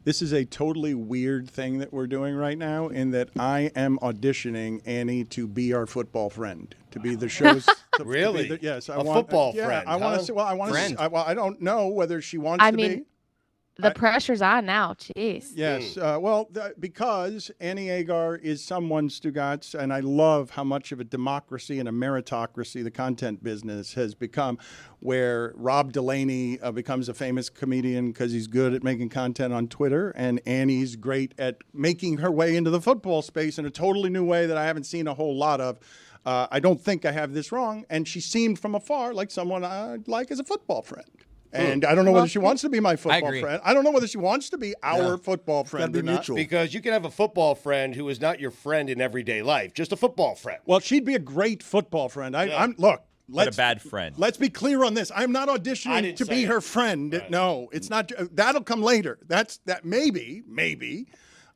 This is a totally weird thing that we're doing right now in that I am auditioning Annie to be our football friend, to be the show's. Really? Yes. Football friend. I want to see. Well, I want to see. Well, I don't know whether she wants to be. The pressure's on now. Jeez. Yes. Because Annie Agar is someone, Stugotz, and I love how much of a democracy and a meritocracy the content business has become, where Rob Delaney becomes a famous comedian because he's good at making content on Twitter, and Annie's great at making her way into the football space in a totally new way that I haven't seen a whole lot of. I don't think I have this wrong, and she seemed from afar like someone I'd like as a football friend. And I don't know whether she wants to be my football friend. I don't know whether she wants to be our football friend or not. Because you can have a football friend who is not your friend in everyday life, just a football friend. Well, she'd be a great football friend. Look. But a bad friend. Let's be clear on this. I'm not auditioning to be her friend. Right. No, it's not. That'll come later. Maybe.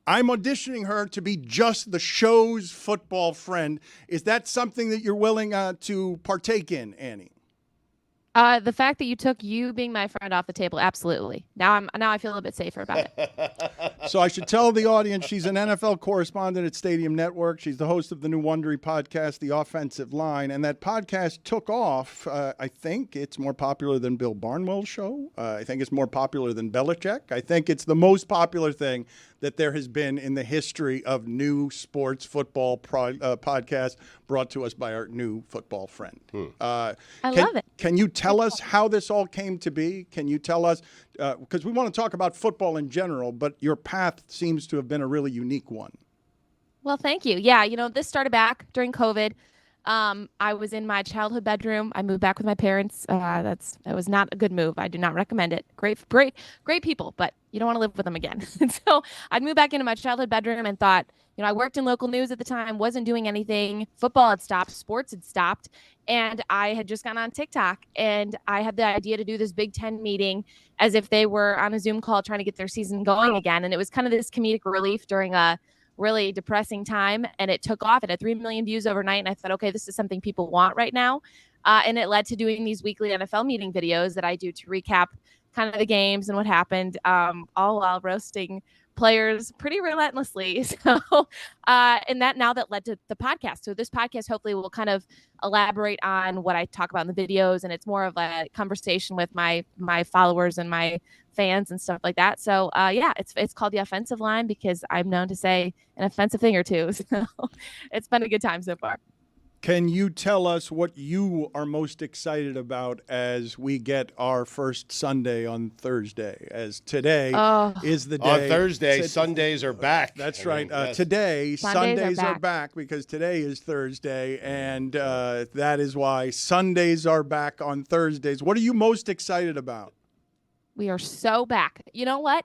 I'm auditioning her to be just the show's football friend. Is that something that you're willing to partake in, Annie? The fact that you took you being my friend off the table, absolutely. Now I feel a bit safer about it. So I should tell the audience she's an NFL correspondent at Stadium Network. She's the host of the new Wondery podcast, The Offensive Line, and that podcast took off. I think it's more popular than Bill Barnwell's show. I think it's more popular than Belichick. I think it's the most popular thing that there has been in the history of new sports football podcast brought to us by our new football friend. I love it. Can you tell us how this all came to be? Can you tell us, because we want to talk about football in general, but your path seems to have been a really unique one. Well, thank you. Yeah, this started back during COVID. I was in my childhood bedroom. I moved back with my parents. It was not a good move. I do not recommend it. Great people, but you don't want to live with them again. And so I'd moved back into my childhood bedroom and thought, I worked in local news at the time, wasn't doing anything. Football had stopped, sports had stopped, and I had just gone on TikTok, and I had the idea to do this Big Ten meeting as if they were on a Zoom call trying to get their season going again. And it was kind of this comedic relief during a really depressing time, and it took off. It had 3 million views overnight, and I thought, okay, this is something people want right now. And it led to doing these weekly NFL meeting videos that I do to recap kind of the games and what happened, all while roasting players pretty relentlessly. So, and that led to the podcast. So this podcast hopefully will kind of elaborate on what I talk about in the videos, and it's more of a conversation with my followers and my fans and stuff like that. So it's called The Offensive Line because I'm known to say an offensive thing or two. So it's been a good time so far. Can you tell us what you are most excited about as we get our first Sunday on Thursday? As today is the day. On Thursday, Sundays are back. That's right. Today, Sundays are back because today is Thursday, and that is why Sundays are back on Thursdays. What are you most excited about? We are so back. You know what?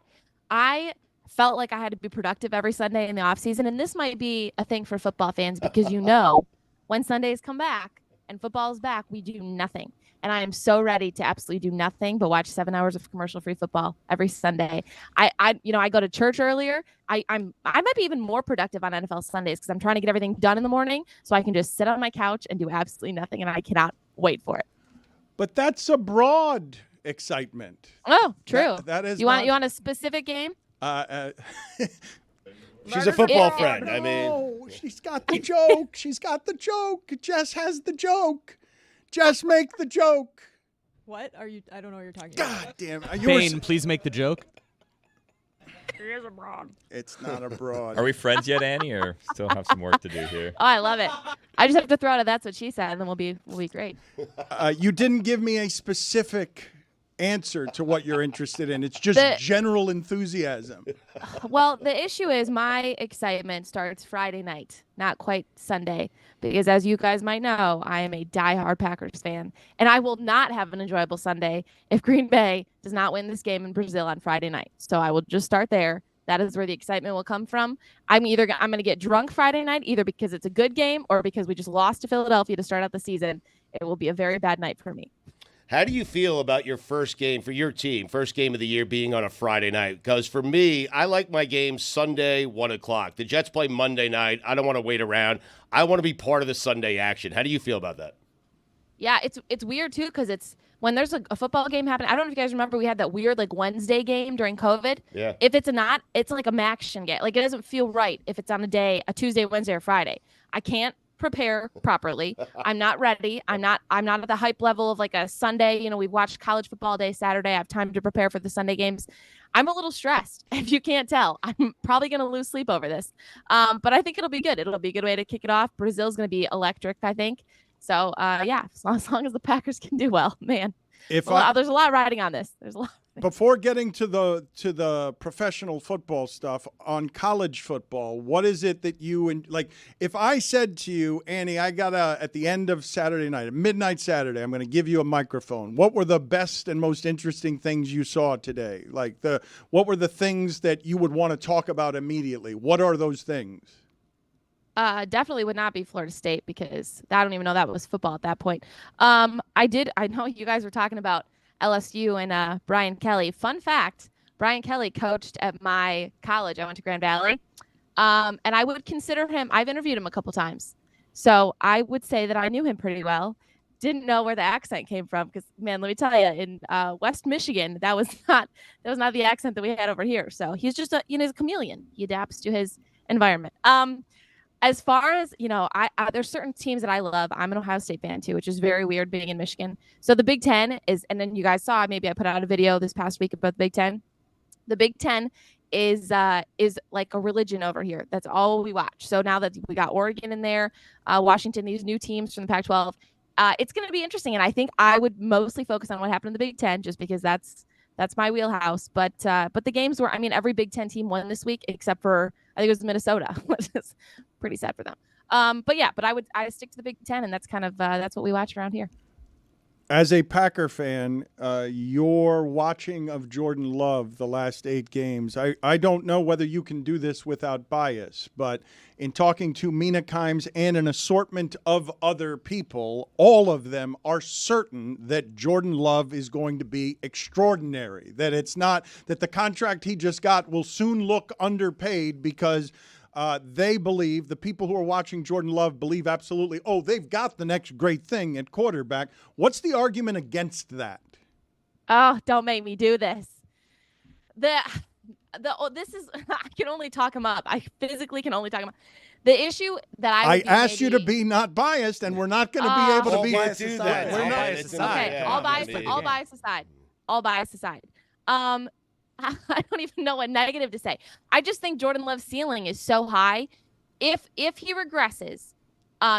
I felt like I had to be productive every Sunday in the off season, and this might be a thing for football fans because when Sundays come back and football is back, we do nothing. And I am so ready to absolutely do nothing but watch 7 hours of commercial-free football every Sunday. I go to church earlier. I might be even more productive on NFL Sundays because I'm trying to get everything done in the morning so I can just sit on my couch and do absolutely nothing, and I cannot wait for it. But that's a broad excitement. Oh, true. That is. You want a specific game? She's a football friend. She's got the joke. She's got the joke. Jess has the joke. Jess, make the joke. What are you? I don't know what you're talking about. God damn. Bane, please make the joke. It is abroad. It's not abroad. Are we friends yet, Annie, or still have some work to do here? Oh, I love it. I just have to throw out a that's what she said, and then we'll be great. You didn't give me a specific answer to what you're interested in. It's just general enthusiasm. Well, the issue is my excitement starts Friday night, not quite Sunday, because as you guys might know, I am a diehard Packers fan, and I will not have an enjoyable Sunday if Green Bay does not win this game in Brazil on Friday night. So I will just start there. That is where the excitement will come from. I'm going to get drunk Friday night, either because it's a good game or because we just lost to Philadelphia to start out the season. It will be a very bad night for me. How do you feel about your first game for your team, first game of the year being on a Friday night? Because for me, I like my games Sunday, 1 o'clock. The Jets play Monday night. I don't want to wait around. I want to be part of the Sunday action. How do you feel about that? Yeah, it's weird, too, because it's when there's a football game happening, I don't know if you guys remember, we had that weird like Wednesday game during COVID. Yeah. If it's not, it's like a action game. Like it doesn't feel right if it's on a Tuesday, Wednesday, or Friday. I can't prepare properly. I'm not ready. I'm not at the hype level of like a Sunday. You know, we've watched college football day Saturday. I have time to prepare for the Sunday games. I'm a little stressed, if you can't tell. I'm probably going to lose sleep over this. But I think it'll be good. It'll be a good way to kick it off. Brazil's going to be electric, I think. So, yeah, as long as the Packers can do well, man. There's a lot riding on this. There's a lot. Before getting to the professional football stuff, on college football, what is it that you like? If I said to you, Annie, I got at the end of Saturday night, at midnight Saturday, I'm going to give you a microphone. What were the best and most interesting things you saw today? Like what were the things that you would want to talk about immediately? What are those things? Definitely would not be Florida State, because I don't even know that was football at that point. I know you guys were talking about LSU and Brian Kelly. Fun fact, Brian Kelly coached at my college. I went to Grand Valley. And I would consider him, I've interviewed him a couple times. So I would say that I knew him pretty well. Didn't know where the accent came from, because, man, let me tell you, in West Michigan, that was not the accent that we had over here. So he's just he's a chameleon. He adapts to his environment. As far as, there's certain teams that I love. I'm an Ohio State fan too, which is very weird being in Michigan. So the Big Ten is, and then you guys saw, maybe I put out a video this past week about the Big Ten. The Big Ten is like a religion over here. That's all we watch. So now that we got Oregon in there, Washington, these new teams from the Pac-12, it's going to be interesting. And I think I would mostly focus on what happened in the Big Ten, just because that's my wheelhouse. But the games were, every Big Ten team won this week except for, I think it was Minnesota, which is pretty sad for them. But I stick to the Big Ten, and that's kind of that's what we watch around here. As a Packer fan, your watching of Jordan Love the last 8 games, I don't know whether you can do this without bias, but in talking to Mina Kimes and an assortment of other people, all of them are certain that Jordan Love is going to be extraordinary, that it's not that the contract he just got will soon look underpaid, because they believe, the people who are watching Jordan Love believe absolutely, they've got the next great thing at quarterback. What's the argument against that? Oh, don't make me do this. This is, I can only talk him up. I physically can only talk him up. The issue that I asked you to be not biased, and we're not going to be able to be biased aside. We're not. Okay, all bias aside. All bias aside. I don't even know what negative to say. I just think Jordan Love's ceiling is so high. If he regresses,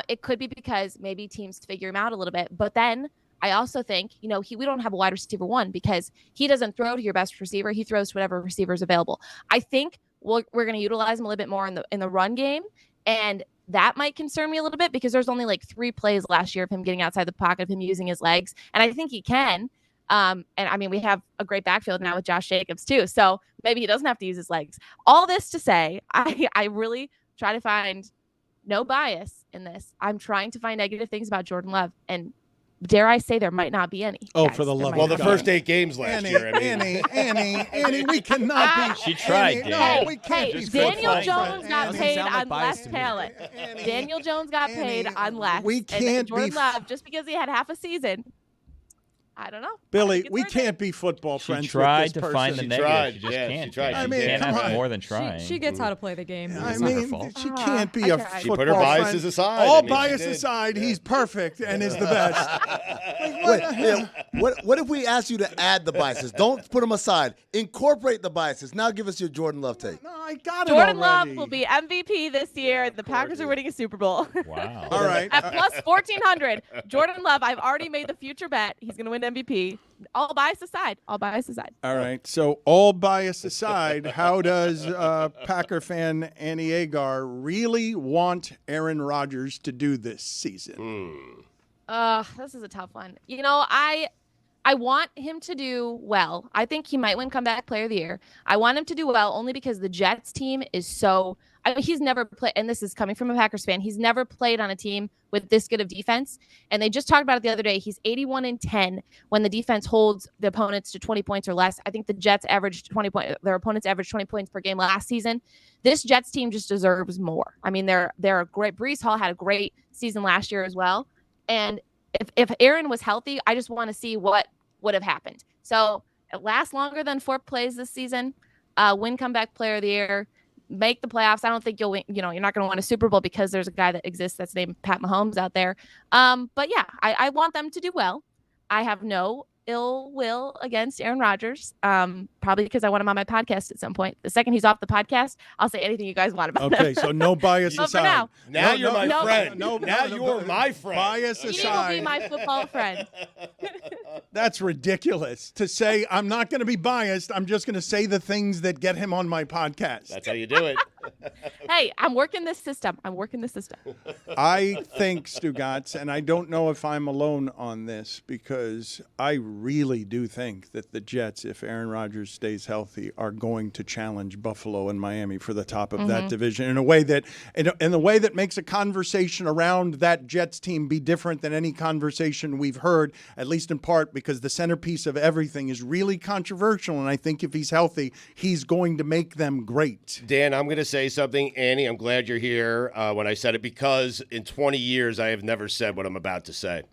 it could be because maybe teams figure him out a little bit. But then I also think, we don't have a wide receiver one, because he doesn't throw to your best receiver. He throws to whatever receiver is available. I think we're going to utilize him a little bit more in the run game, and that might concern me a little bit, because there's only like 3 plays last year of him getting outside the pocket, of him using his legs, and I think he can. And we have a great backfield now with Josh Jacobs too. So maybe he doesn't have to use his legs. All this to say, I really try to find no bias in this. I'm trying to find negative things about Jordan Love, and dare I say there might not be any. Oh, for the love of God. Well, the first 8 games last year. Annie, we cannot be. She tried, Annie, Dan. No, we can't be. Daniel Jones got paid on bias less to me. talent. Daniel Jones got paid on less. We can't Jordan be. Love, just because he had half a season, I don't know. Billy, we can't be football friends. She tried with this to person. find the She negative. tried. She just Yeah, can't. she tried. She I mean, can't come ask on. more than trying. She gets how to play the game. It's not her fault. She can't be I a tried. football She put her biases friend. aside. All I mean, she bias did. aside, he's perfect and is the best. What if we ask you to add the biases? Don't put them aside. Incorporate the biases. Now give us your Jordan Love take. No, I got it Jordan already. Love will be MVP this year. The Packers are winning a Super Bowl. Wow. All right. At plus 1,400, Jordan Love, I've already made the future bet. He's going to win MVP. All bias aside. All right. So all bias aside, how does Packer fan Annie Agar really want Aaron Rodgers to do this season? This is a tough one. I want him to do well. I think he might win comeback player of the year. I want him to do well only because the Jets team is so he's never played, and this is coming from a Packers fan, he's never played on a team with this good of defense. And they just talked about it the other day. He's 81-10 when the defense holds the opponents to 20 points or less. I think the Jets averaged 20 points. Their opponents averaged 20 points per game last season. This Jets team just deserves more. I mean, they're a great. Breece Hall had a great season last year as well. And if Aaron was healthy, I just want to see what would have happened. So it lasts longer than 4 plays this season. Win comeback player of the year, make the playoffs. I don't think you'll win, you're not going to win a Super Bowl because there's a guy that exists that's named Pat Mahomes out there. But yeah, I want them to do well. I have no ill will against Aaron Rodgers, probably because I want him on my podcast at some point. The second he's off the podcast, I'll say anything you guys want about him. Okay, so no bias But for aside. now, You're my friend. no, now no, you're my friend. Bias he will aside. be my football friend. That's ridiculous to say. I'm not going to be biased. I'm just going to say the things that get him on my podcast. That's how you do it. Hey, I'm working this system. I think, Stugotz, and I don't know if I'm alone on this, because I really do think that the Jets, if Aaron Rodgers stays healthy, are going to challenge Buffalo and Miami for the top of that division in a way that makes a conversation around that Jets team be different than any conversation we've heard, at least in part because the centerpiece of everything is really controversial, and I think if he's healthy, he's going to make them great. Dan, I'm going to say something. Annie, I'm glad you're here when I said it, because in 20 years I have never said what I'm about to say.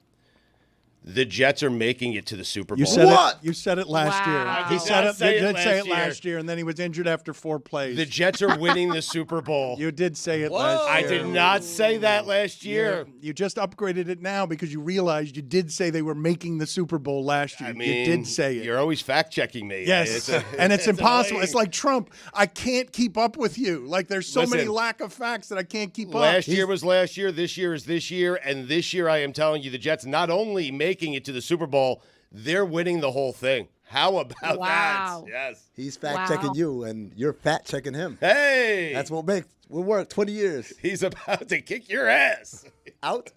The Jets are making it to the Super Bowl. You said What? it. You said it last Wow. year. I He did said not it. say You it did say it last year. last year, and then he was injured after 4 plays. The Jets are winning the Super Bowl. You did say it last I year. did not say that last year. You just upgraded it now because you realized you did say they were making the Super Bowl last year. I mean, you did say it. You're always fact-checking me. Yes, and it's impossible. annoying. It's like Trump. I can't keep up with you. Like there's so many Listen, lack of facts that I can't keep up. Last year was last year. This year is this year. And this year, I am telling you, the Jets not only making it to the Super Bowl, they're winning the whole thing. How about Wow. that? Yes. He's fact-checking Wow. you, and you're fact-checking him. Hey. That's what will work 20 years. He's about to kick your ass. Out?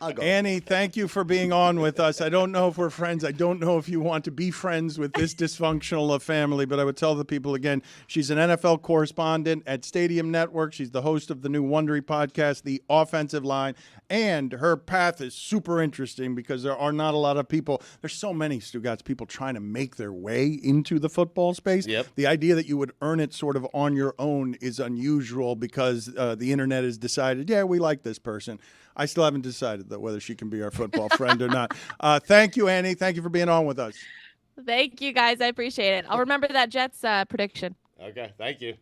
I'll go. Annie, thank you for being on with us. I don't know if we're friends. I don't know if you want to be friends with this dysfunctional of family, but I would tell the people again, she's an NFL correspondent at Stadium Network. She's the host of the new Wondery podcast, The Offensive Line, and her path is super interesting because there are not a lot of people. There's so many, Stugotz, people trying to make their way into the football space. Yep. The idea that you would earn it sort of on your own is unusual because the internet has decided, yeah, we like this person. I still haven't decided that whether she can be our football friend or not. Thank you, Annie. Thank you for being on with us. Thank you, guys. I appreciate it. I'll remember that Jets prediction. Okay, thank you.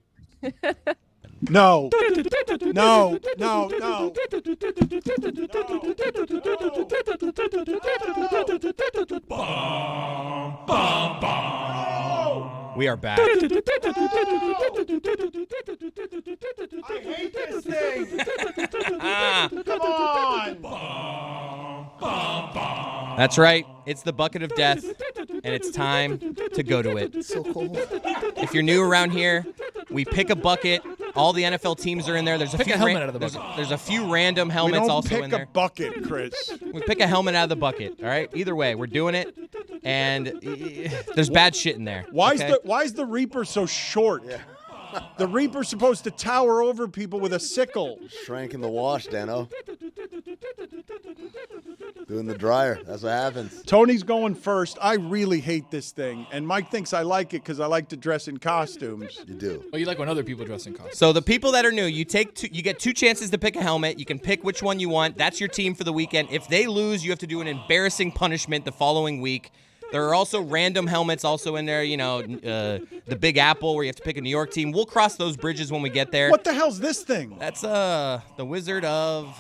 No. No. No. No. We are back. I hate this thing. Come on. That's right. It's the bucket of death, and it's time to go to it. So cold. If you're new around here, we pick a bucket. All the NFL teams are in there. There's a Pick few a helmet out of the bucket. There's a few random We helmets don't also pick in there. a bucket, Chris. We pick a helmet out of the bucket. All right. Either way, we're doing it, and there's bad shit in there. Why okay? is the Reaper so short? The Reaper's supposed to tower over people with a sickle. Shrank in the wash, Dano. Doing the dryer. That's what happens. Tony's going first. I really hate this thing, and Mike thinks I like it because I like to dress in costumes. You do. Oh, you like when other people dress in costumes. So the people that are new, you get 2 chances to pick a helmet. You can pick which one you want. That's your team for the weekend. If they lose, you have to do an embarrassing punishment the following week. There are also random helmets also in there, the Big Apple where you have to pick a New York team. We'll cross those bridges when we get there. What the hell's this thing? That's the Wizard of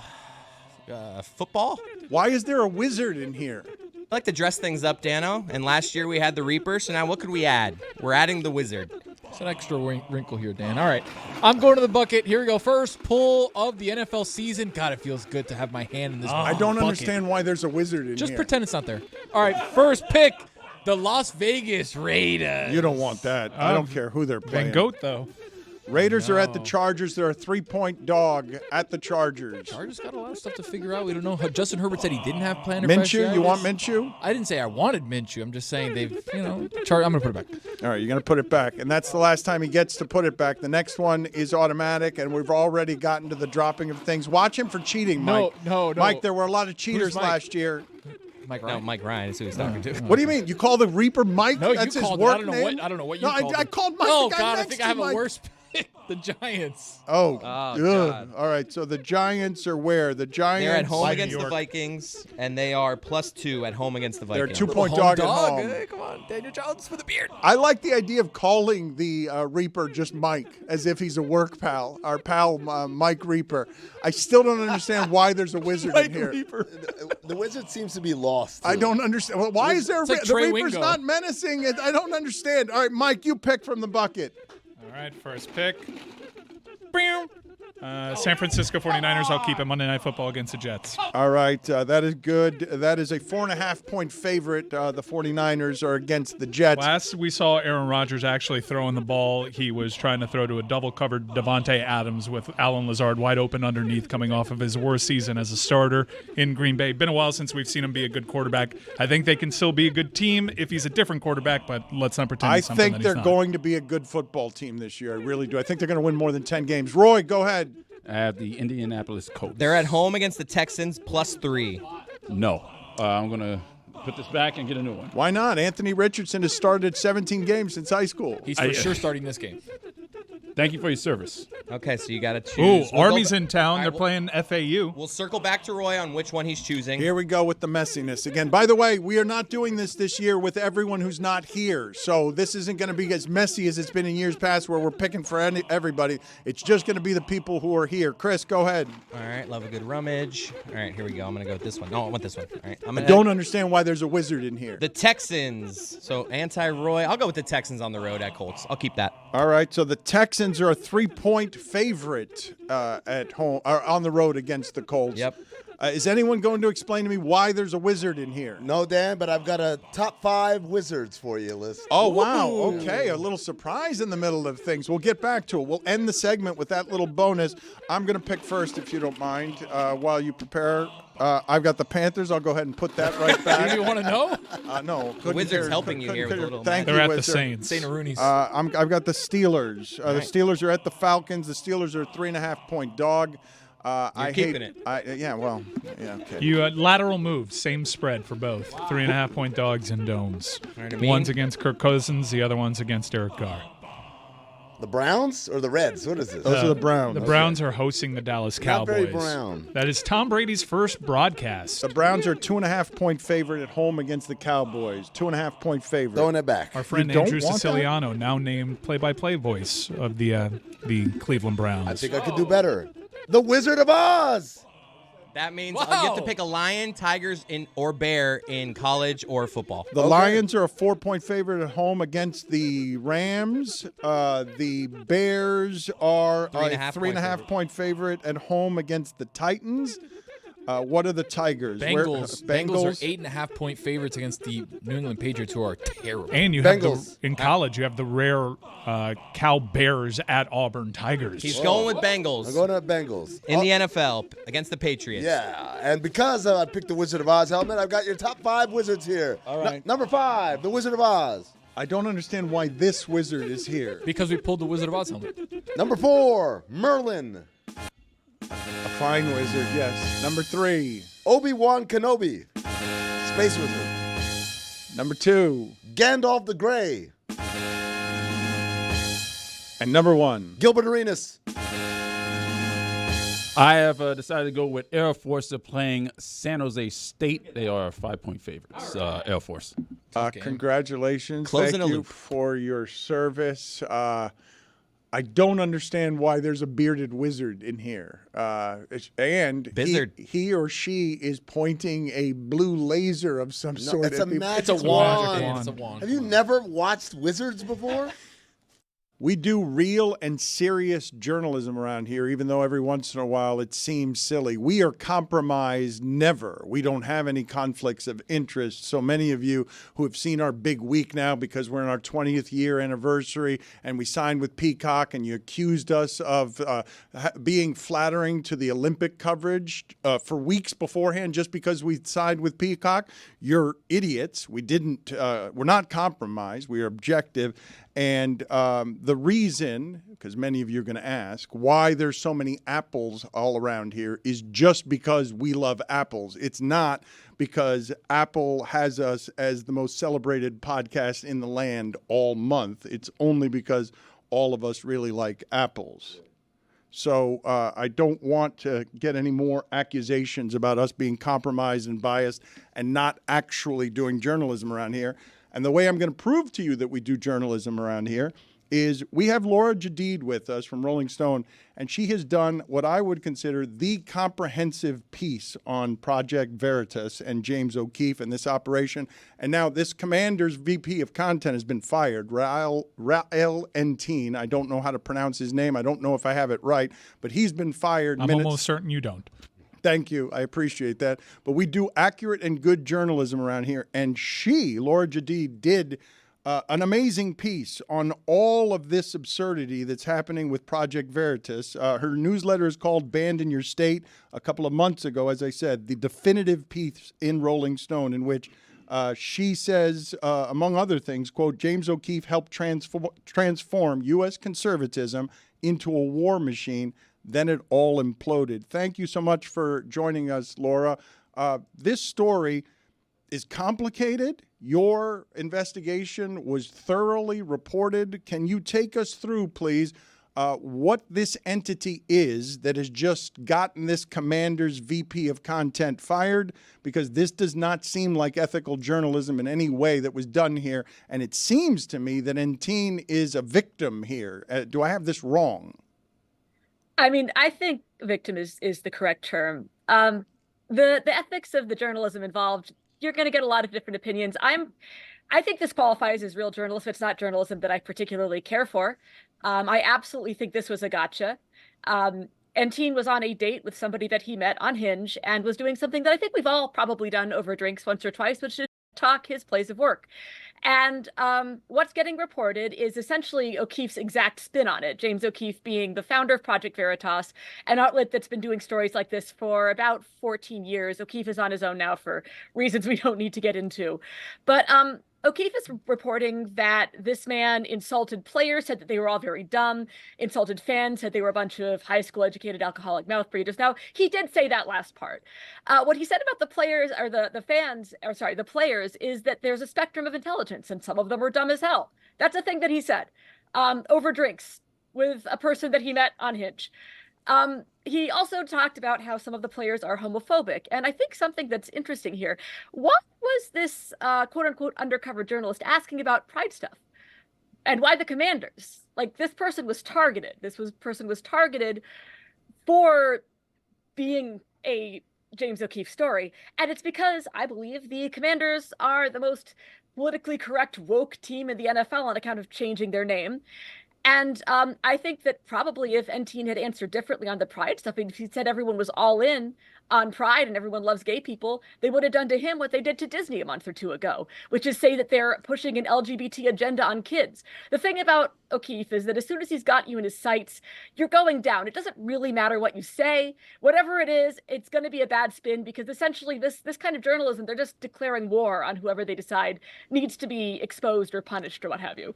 football. Why is there a wizard in here? I like to dress things up, Dano. And last year we had the Reaper, so now what could we add? We're adding the Wizard. It's an extra wrinkle here, Dan. All right. I'm going to the bucket. Here we go. First pull of the NFL season. God, it feels good to have my hand in this I don't bucket. understand why there's a wizard in Just here. pretend it's not there. All right. First pick, the Las Vegas Raiders. You don't want that. I don't care who they're playing. Van Goat, though. Raiders are at the Chargers. They're a 3-point dog at the Chargers. Chargers got a lot of stuff to figure out. We don't know. Justin Herbert said he didn't have plantar Minshew, you fasciitis. want Minshew? I didn't say I wanted Minshew. I'm just saying they've, I'm going to put it back. All right, you're going to put it back. And that's the last time he gets to put it back. The next one is automatic, and we've already gotten to the dropping of things. Watch him for cheating, Mike. No. Mike, there were a lot of cheaters Mike? last year. Mike No, Ryan. Mike Ryan is who he's talking to. What do you mean? You call the Reaper Mike? No, That's you his called work it. name? I don't know what you no, called I it. called Mike. Oh, the guy God, I next think to I have Mike. a worse pick. pick the Giants. Oh, God. ugh. All right. So the Giants are where? The Giants. They're at home By against New the York. Vikings, and they are +2 at home against the They're Vikings. 2-point Home dog at dog. home. Hey, come on, Daniel Jones for the beard. I like the idea of calling the Reaper just Mike, as if he's a work pal. Our pal, Mike Reaper. I still don't understand why there's a wizard in here. The wizard seems to be lost. I don't understand. Well, why is there It's like the Trey Reaper's Wingo. not menacing? I don't understand. All right, Mike, you pick from the bucket. All right, first pick. San Francisco 49ers. I'll keep it Monday Night Football against the Jets. All right, that is good. That is a 4.5-point favorite. The 49ers are against the Jets. Last we saw Aaron Rodgers actually throwing the ball, he was trying to throw to a double-covered Devontae Adams with Alan Lazard wide open underneath, coming off of his worst season as a starter in Green Bay. Been a while since we've seen him be a good quarterback. I think they can still be a good team if he's a different quarterback, but let's not pretend I he's something think that they're he's not. going to be a good football team this year. I really do. I think they're going to win more than 10 games. Roy, go ahead. I have the Indianapolis Colts. They're at home against the Texans +3. No. I'm going to put this back and get a new one. Why not? Anthony Richardson has started 17 games since high school. He's for sure starting this game. Thank you for your service. Okay, so you got to choose. Ooh, We'll go Army's ba- in town. All right, They're we'll- playing FAU. We'll circle back to Roy on which one he's choosing. Here we go with the messiness again. By the way, we are not doing this year with everyone who's not here. So this isn't going to be as messy as it's been in years past where we're picking for everybody. It's just going to be the people who are here. Chris, go ahead. All right, love a good rummage. All right, here we go. I'm going to go with this one. No, I want this one. All right, I'm I going don't understand why there's a wizard in here. The Texans. So anti-Roy. I'll go with the Texans on the road at Colts. I'll keep that. All right, so the Texans are a 3-point favorite at home or on the road against the Colts. Yep. Is anyone going to explain to me why there's a wizard in here? No, Dan, but I've got a top 5 wizards for you list. Oh, wow. Okay, a little surprise in the middle of things. We'll get back to it. We'll end the segment with that little bonus. I'm going to pick first, if you don't mind, while you prepare. I've got the Panthers. I'll go ahead and put that right back. Do you want to know? No. The Wizards helping you here with a little Thank They're you, at the Wizard. Saints. St. Rooney's. I've got the Steelers. The right. Steelers are at the Falcons. The Steelers are a 3.5-point dog. I keeping hate, it. Yeah, well, yeah, okay. You lateral moves, same spread for both. 3.5-point dogs and domes. Know what I mean? One's against Kirk Cousins, the other one's against Derek Carr. The Browns or the Reds? What is this? Those are the Browns. The Browns are hosting the Dallas Not Cowboys. very brown. That is Tom Brady's first broadcast. The Browns are 2.5-point favorite at home against the Cowboys. 2.5-point favorite. Throwing it back. Our friend You don't Andrew want that? Siciliano, now named play-by-play voice of the Cleveland Browns. I think I could do better. The Wizard of Oz. That means you have to Wow. pick a lion, tigers, or bear in college or football. The Lions are a 4-point favorite at home against the Rams. The Bears are a 3.5-point favorite at home against the Titans. What are the Tigers? Bengals. Bengals Bengals are 8.5-point favorites against the New England Patriots, who are terrible. And you have Bengals. in college, you have the rare Cal Bears at Auburn Tigers. He's going with I'm Bengals going to Bengals. in the NFL against the Patriots. Yeah, and because I picked the Wizard of Oz helmet, I've got your top 5 wizards here. All right. Number 5, the Wizard of Oz. I don't understand why this wizard is here. Because we pulled the Wizard of Oz helmet. Number 4, Merlin. A fine wizard, yes. Number 3. Obi-Wan Kenobi. Space Wizard. Number 2. Gandalf the Grey. And number 1. Gilbert Arenas. I have decided to go with Air Force. They're playing San Jose State. They are 5-point favorites. Air Force. Congratulations. Closing Thank a you loop. for your service. I don't understand why there's a bearded wizard in here. And Bizzard. he or she is pointing a blue laser of some sort. It's a at people. magic It's a wand. wand. It's a wand. Have you never watched Wizards before? We do real and serious journalism around here, even though every once in a while it seems silly. We are compromised never. We don't have any conflicts of interest. So many of you who have seen our big week now because we're in our 20th year anniversary and we signed with Peacock and you accused us of being flattering to the Olympic coverage for weeks beforehand just because we signed with Peacock. You're idiots. We're not compromised. We are objective. And the reason, because many of you are going to ask, why there's so many apples all around here is just because we love apples. It's not because Apple has us as the most celebrated podcast in the land all month. It's only because all of us really like apples. So I don't want to get any more accusations about us being compromised and biased and not actually doing journalism around here. And the way I'm going to prove to you that we do journalism around here is we have Laura Jedeed with us from Rolling Stone, and she has done what I would consider the comprehensive piece on Project Veritas and James O'Keefe and this operation. And now this commander's VP of content has been fired, Rael Enteen. I don't know how to pronounce his name. I don't know if I have it right, but he's been fired. I'm almost certain you don't. Thank you. I appreciate that. But we do accurate and good journalism around here. And she, Laura Jedeed, did an amazing piece on all of this absurdity that's happening with Project Veritas. Her newsletter is called Banned in Your State. A couple of months ago, as I said, the definitive piece in Rolling Stone in which she says, among other things, quote, James O'Keefe helped transform U.S. conservatism into a war machine. Then it all imploded. Thank you so much for joining us, Laura. This story is complicated. Your investigation was thoroughly reported. Can you take us through, please, what this entity is that has just gotten this commander's VP of content fired? Because this does not seem like ethical journalism in any way that was done here. And it seems to me that Enteen is a victim here. Do I have this wrong? I mean, I think victim is the correct term. The ethics of the journalism involved, you're going to get a lot of different opinions. I think this qualifies as real journalism. It's not journalism that I particularly care for. I absolutely think this was a gotcha. Enteen was on a date with somebody that he met on Hinge and was doing something that I think we've all probably done over drinks once or twice, which is talk his place of work. And what's getting reported is essentially O'Keefe's exact spin on it. James O'Keefe being the founder of Project Veritas, an outlet that's been doing stories like this for about 14 years. O'Keefe is on his own now for reasons we don't need to get into. But O'Keefe is reporting that this man insulted players, said that they were all very dumb, insulted fans, said they were a bunch of high school educated alcoholic mouth breathers. Now, he did say that last part. What he said about the players, or the players, is that there's a spectrum of intelligence and some of them are dumb as hell. That's a thing that he said over drinks with a person that he met on Hinge. He also talked about how some of the players are homophobic. And I think something that's interesting here, what was this quote unquote undercover journalist asking about pride stuff? And why the commanders? Like, this person was targeted. Person was targeted for being a James O'Keefe story. And it's because I believe the commanders are the most politically correct woke team in the NFL on account of changing their name. And I think that probably if Enteen had answered differently on the pride stuff, if he said everyone was all in on pride and everyone loves gay people, they would have done to him what they did to Disney a month or two ago, which is say that they're pushing an LGBT agenda on kids. The thing about O'Keefe is that as soon as he's got you in his sights, you're going down. It doesn't really matter what you say. Whatever it is, it's going to be a bad spin because essentially this kind of journalism, they're just declaring war on whoever they decide needs to be exposed or punished or what have you.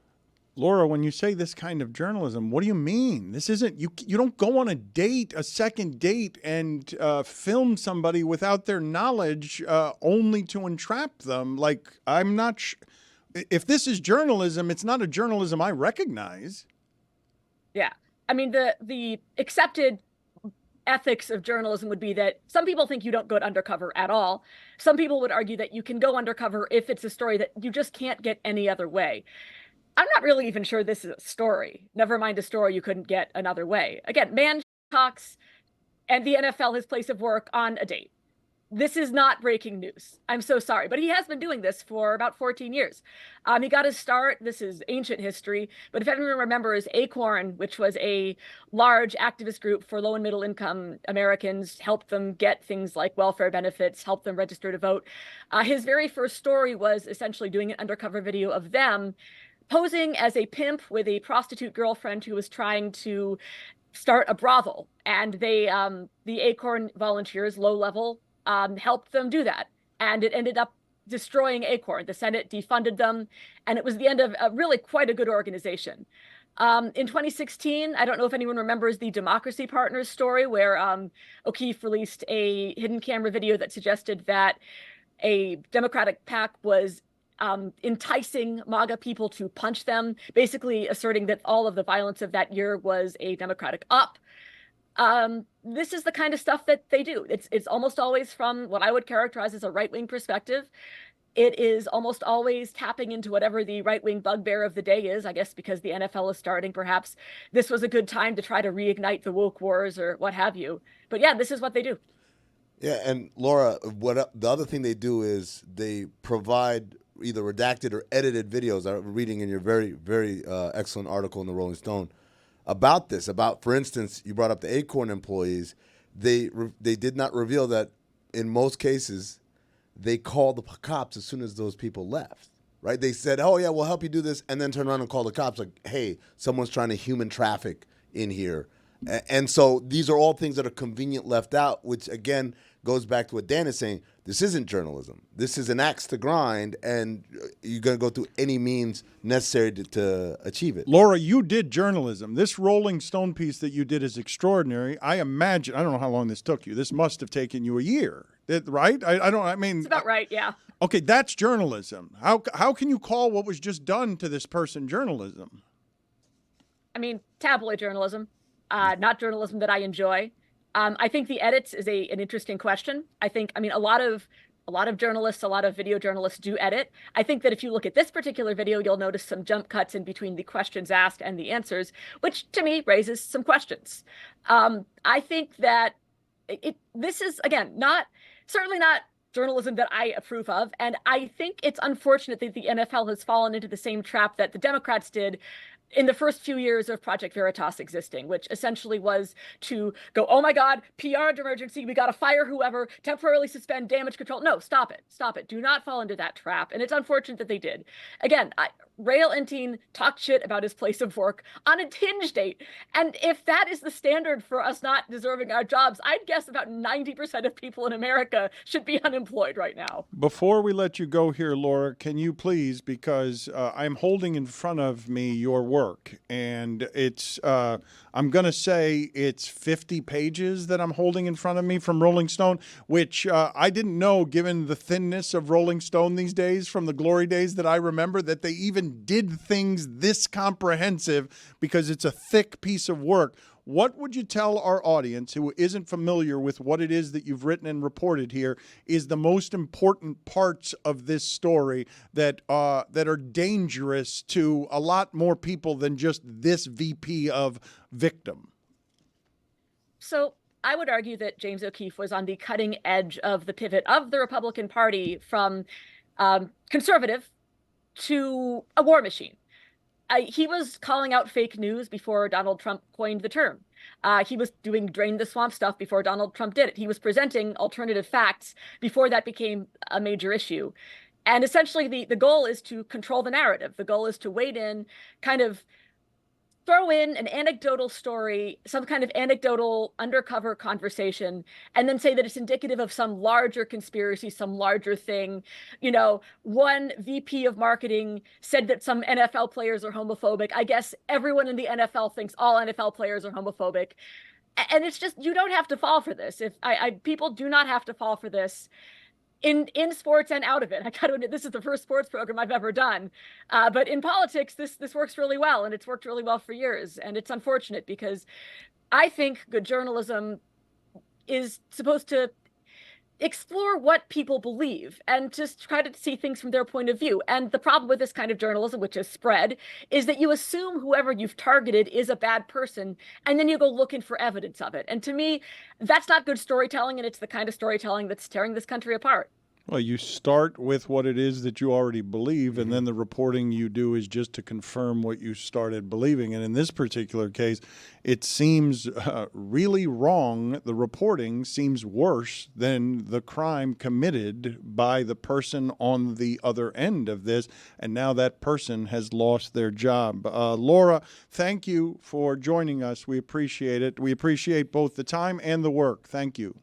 Laura, when you say this kind of journalism, what do you mean? This isn't, you don't go on a second date, and film somebody without their knowledge only to entrap them. Like, I'm not if this is journalism, it's not a journalism I recognize. Yeah. I mean, the accepted ethics of journalism would be that some people think you don't go undercover at all. Some people would argue that you can go undercover if it's a story that you just can't get any other way. I'm not really even sure this is a story. Never mind a story you couldn't get another way. Again, man talks and the NFL, his place of work, on a date. This is not breaking news. I'm so sorry. But he has been doing this for about 14 years. He got his start. This is ancient history. But if anyone remembers Acorn, which was a large activist group for low and middle income Americans, helped them get things like welfare benefits, helped them register to vote. His very first story was essentially doing an undercover video of them posing as a pimp with a prostitute girlfriend who was trying to start a brothel. And they, the Acorn volunteers, low level, helped them do that. And it ended up destroying Acorn. The Senate defunded them. And it was the end of really quite a good organization. In 2016, I don't know if anyone remembers the Democracy Partners story where O'Keefe released a hidden camera video that suggested that a Democratic PAC was enticing MAGA people to punch them, basically asserting that all of the violence of that year was a Democratic up. This is the kind of stuff that they do. It's almost always from what I would characterize as a right-wing perspective. It is almost always tapping into whatever the right-wing bugbear of the day is, I guess because the NFL is starting. Perhaps this was a good time to try to reignite the woke wars or what have you. But yeah, this is what they do. Yeah, and Laura, the other thing they do is they provide either redacted or edited videos. I'm reading in your very, very excellent article in the Rolling Stone about this. About, for instance, you brought up the Acorn employees. They did not reveal that in most cases they called the cops as soon as those people left. Right? They said, "Oh yeah, we'll help you do this," and then turn around and call the cops like, "Hey, someone's trying to human traffic in here." And so these are all things that are convenient left out, which again goes back to what Dan is saying. This isn't journalism. This is an axe to grind, and you're going to go through any means necessary to achieve it. Laura, you did journalism. This Rolling Stone piece that you did is extraordinary. I imagine, I don't know how long this took you. This must have taken you a year, right? It's about right, yeah. Okay, that's journalism. How can you call what was just done to this person journalism? I mean, tabloid journalism, not journalism that I enjoy. I think the edits is an interesting question. I mean, a lot of journalists, a lot of video journalists do edit. I think that if you look at this particular video, you'll notice some jump cuts in between the questions asked and the answers, which to me raises some questions. I think that this is, again, certainly not journalism that I approve of. And I think it's unfortunate that the NFL has fallen into the same trap that the Democrats did in the first few years of Project Veritas existing, which essentially was to go, oh my God, PR emergency, we got to fire whoever, temporarily suspend damage control. No, stop it. Do not fall into that trap. And it's unfortunate that they did. Again, Rael Enteen talked shit about his place of work on a tinge date. And if that is the standard for us not deserving our jobs, I'd guess about 90% of people in America should be unemployed right now. Before we let you go here, Laura, can you please, because I'm holding in front of me your work, and it's, I'm going to say it's 50 pages that I'm holding in front of me from Rolling Stone, which I didn't know, given the thinness of Rolling Stone these days from the glory days that I remember, that they even did things this comprehensive because it's a thick piece of work. What would you tell our audience who isn't familiar with what it is that you've written and reported here is the most important parts of this story that are dangerous to a lot more people than just this VP of victim? So I would argue that James O'Keefe was on the cutting edge of the pivot of the Republican Party from conservative to a war machine. He was calling out fake news before Donald Trump coined the term. He was doing drain the swamp stuff before Donald Trump did it. He was presenting alternative facts before that became a major issue. And essentially the goal is to control the narrative. The goal is to wade in, kind of throw in an anecdotal story, some kind of anecdotal undercover conversation, and then say that it's indicative of some larger conspiracy, some larger thing. You know, one VP of marketing said that some NFL players are homophobic. I guess everyone in the NFL thinks all NFL players are homophobic. And it's just, you don't have to fall for this. People do not have to fall for this. In sports and out of it. I got to admit, this is the first sports program I've ever done. But in politics, this works really well, and it's worked really well for years. And it's unfortunate because I think good journalism is supposed to explore what people believe and just try to see things from their point of view. And the problem with this kind of journalism, which has spread, is that you assume whoever you've targeted is a bad person, and then you go looking for evidence of it. And to me, that's not good storytelling, and it's the kind of storytelling that's tearing this country apart. Well, you start with what it is that you already believe, and then the reporting you do is just to confirm what you started believing. And in this particular case, it seems really wrong. The reporting seems worse than the crime committed by the person on the other end of this, and now that person has lost their job. Laura, thank you for joining us. We appreciate it. We appreciate both the time and the work. Thank you.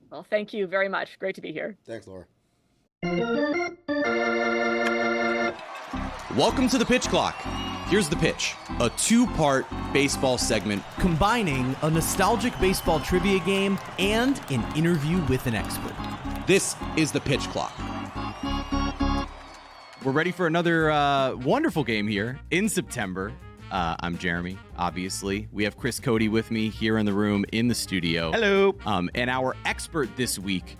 Well, thank you very much. Great to be here. Thanks, Laura. Welcome to the Pitch Clock. Here's the pitch, a two-part baseball segment combining a nostalgic baseball trivia game and an interview with an expert. This is the Pitch Clock. We're ready for another wonderful game here in September. I'm Jeremy, obviously. We have Chris Cody with me here in the room in the studio. Hello. And our expert this week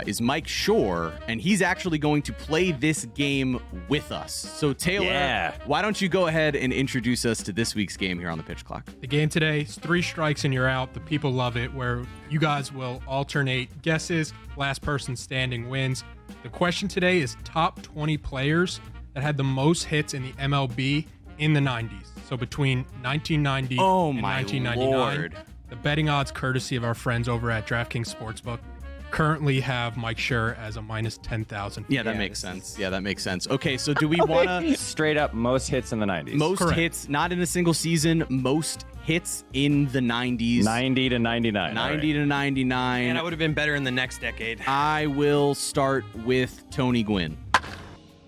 is Mike Schur, and he's actually going to play this game with us. So, Taylor, why don't you go ahead and introduce us to this week's game here on the Pitch Clock? The game today is 3 strikes and you're out. The people love it, where you guys will alternate guesses. Last person standing wins. The question today is top 20 players that had the most hits in the MLB in the 90s. So between 1990 and 1999. Lord. The betting odds, courtesy of our friends over at DraftKings Sportsbook, currently have Mike Schur as a minus 10,000. Yeah, that makes sense. Yeah, that makes sense. Okay, so do we want to... Straight up, most hits in the 90s. Most Correct. hits, not in a single season, most hits in the 90s. 90 to 99. 90 to 99. And I would have been better in the next decade. I will start with Tony Gwynn.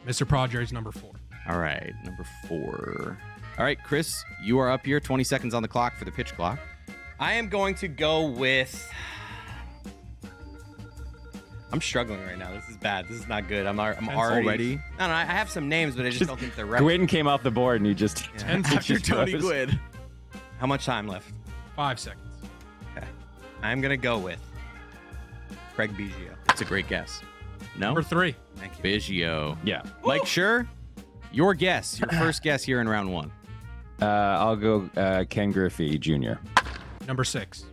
Mr. Padres, number 4. All right, number 4. All right, Chris, you are up here. 20 seconds on the clock for the pitch clock. I am going to go with... I'm struggling right now. This is bad. This is not good. I'm already... No, I have some names, but I just don't think they're right. Gwynn came off the board and you just... After Tony Gwynn. How much time left? 5 seconds. Okay. I'm going to go with Craig Biggio. That's a great guess. No? Number 3. Thank you. Biggio. Yeah. Mike Schur, your guess. Your first guess here in round 1. I'll go Ken Griffey Jr. Number 6.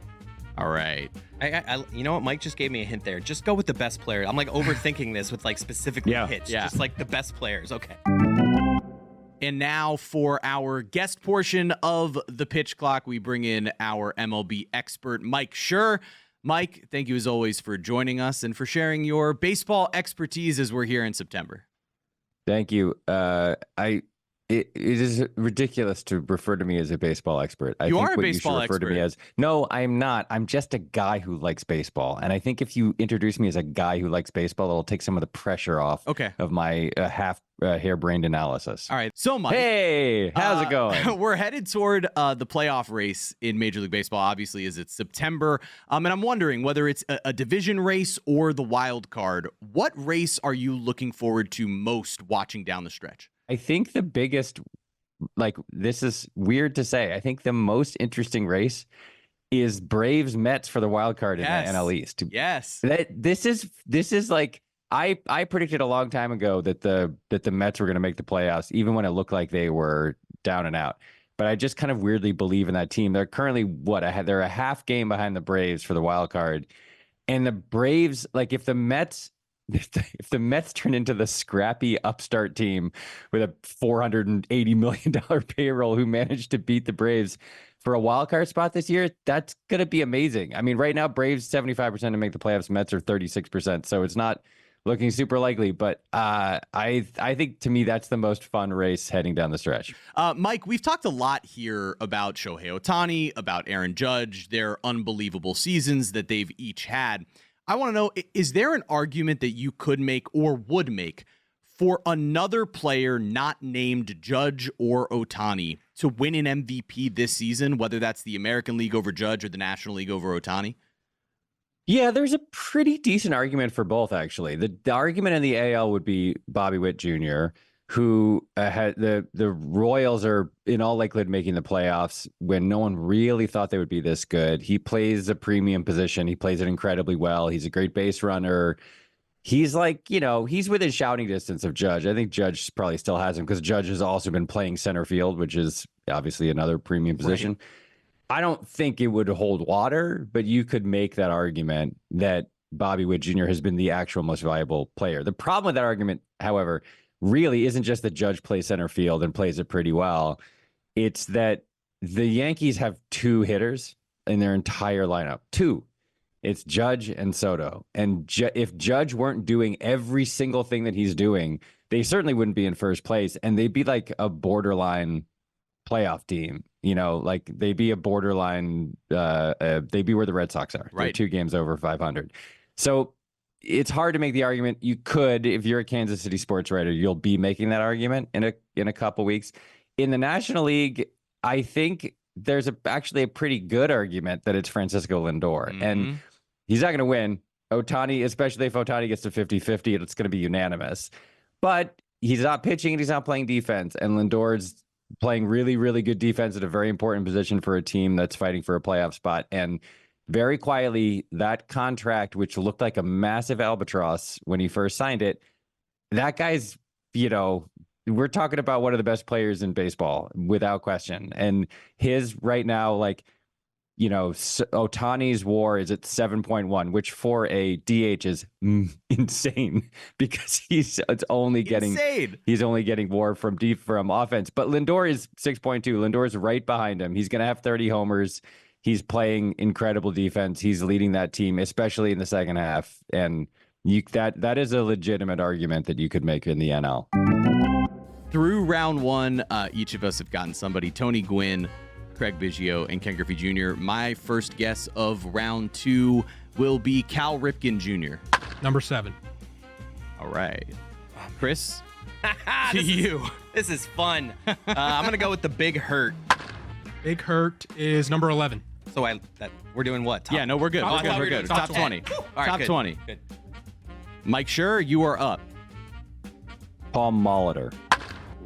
All right. You know what? Mike just gave me a hint there. Just go with the best player. I'm like overthinking this with like specifically hits. Yeah. Just like the best players. Okay. And now for our guest portion of the pitch clock, we bring in our MLB expert, Mike Schur. Mike, thank you as always for joining us and for sharing your baseball expertise as we're here in September. Thank you. It is ridiculous to refer to me as a baseball expert. I You think are a what baseball you should refer to me expert. as. No, I'm not. I'm just a guy who likes baseball. And I think if you introduce me as a guy who likes baseball, it'll take some of the pressure off of my harebrained analysis. All right. So, Mike. Hey, how's it going? We're headed toward the playoff race in Major League Baseball, obviously, as it's September. And I'm wondering whether it's a division race or the wild card. What race are you looking forward to most watching down the stretch? I think the biggest, this is weird to say, I think the most interesting race is Braves Mets for the wild card in the NL East. Yes. This is like, I predicted a long time ago that the Mets were going to make the playoffs, even when it looked like they were down and out. But I just kind of weirdly believe in that team. They're currently they're a half game behind the Braves for the wild card. And the Braves, if the Mets turn into the scrappy upstart team with a $480 million payroll who managed to beat the Braves for a wild card spot this year, that's going to be amazing. I mean, right now, Braves 75% to make the playoffs, Mets are 36%. So it's not looking super likely, but I think to me, that's the most fun race heading down the stretch. Mike, we've talked a lot here about Shohei Ohtani, about Aaron Judge, their unbelievable seasons that they've each had. I want to know, is there an argument that you could make or would make for another player not named Judge or Ohtani to win an MVP this season, whether that's the American League over Judge or the National League over Ohtani? Yeah, there's a pretty decent argument for both, actually. The argument in the AL would be Bobby Witt Jr., who had the Royals are in all likelihood making the playoffs when no one really thought they would be this good. He plays a premium position. He plays it incredibly well. He's a great base runner. He's he's within shouting distance of Judge. I think Judge probably still has him because Judge has also been playing center field, which is obviously another premium position. Right. I don't think it would hold water, but you could make that argument that Bobby Witt Jr. has been the actual most valuable player. The problem with that argument, however, really isn't just that Judge plays center field and plays it pretty well. It's that the Yankees have 2 hitters in their entire lineup. 2. It's Judge and Soto. And if Judge weren't doing every single thing that he's doing, they certainly wouldn't be in first place. And they'd be like a borderline playoff team. They'd be a borderline, they'd be where the Red Sox are. Right. They're 2 games over 500. So it's hard to make the argument. You could, if you're a Kansas City sports writer, you'll be making that argument in a couple weeks. In the National League, I think there's actually a pretty good argument that it's Francisco Lindor. Mm-hmm. And he's not going to win. Ohtani, especially if Ohtani gets to 50-50, it's going to be unanimous. But he's not pitching and he's not playing defense. And Lindor's playing really, really good defense at a very important position for a team that's fighting for a playoff spot. And very quietly, that contract, which looked like a massive albatross when he first signed it, that guy's, we're talking about one of the best players in baseball without question. And his right now, Ohtani's WAR is at 7.1, which for a DH is insane because he's only getting WAR from offense. But Lindor is 6.2. Lindor's right behind him. He's going to have 30 homers. He's playing incredible defense. He's leading that team, especially in the second half. And that is a legitimate argument that you could make in the NL. Through round one, each of us have gotten somebody. Tony Gwynn, Craig Biggio, and Ken Griffey Jr. My first guess of round two will be Cal Ripken Jr. Number 7. All right. Chris, to you. This is fun. I'm going to go with the Big Hurt. Big Hurt is number 11. So we're doing what? Yeah, no, we're good. We're good. Top 20. All right, Top good. 20. Good. Mike Schur, you are up. Paul Molitor.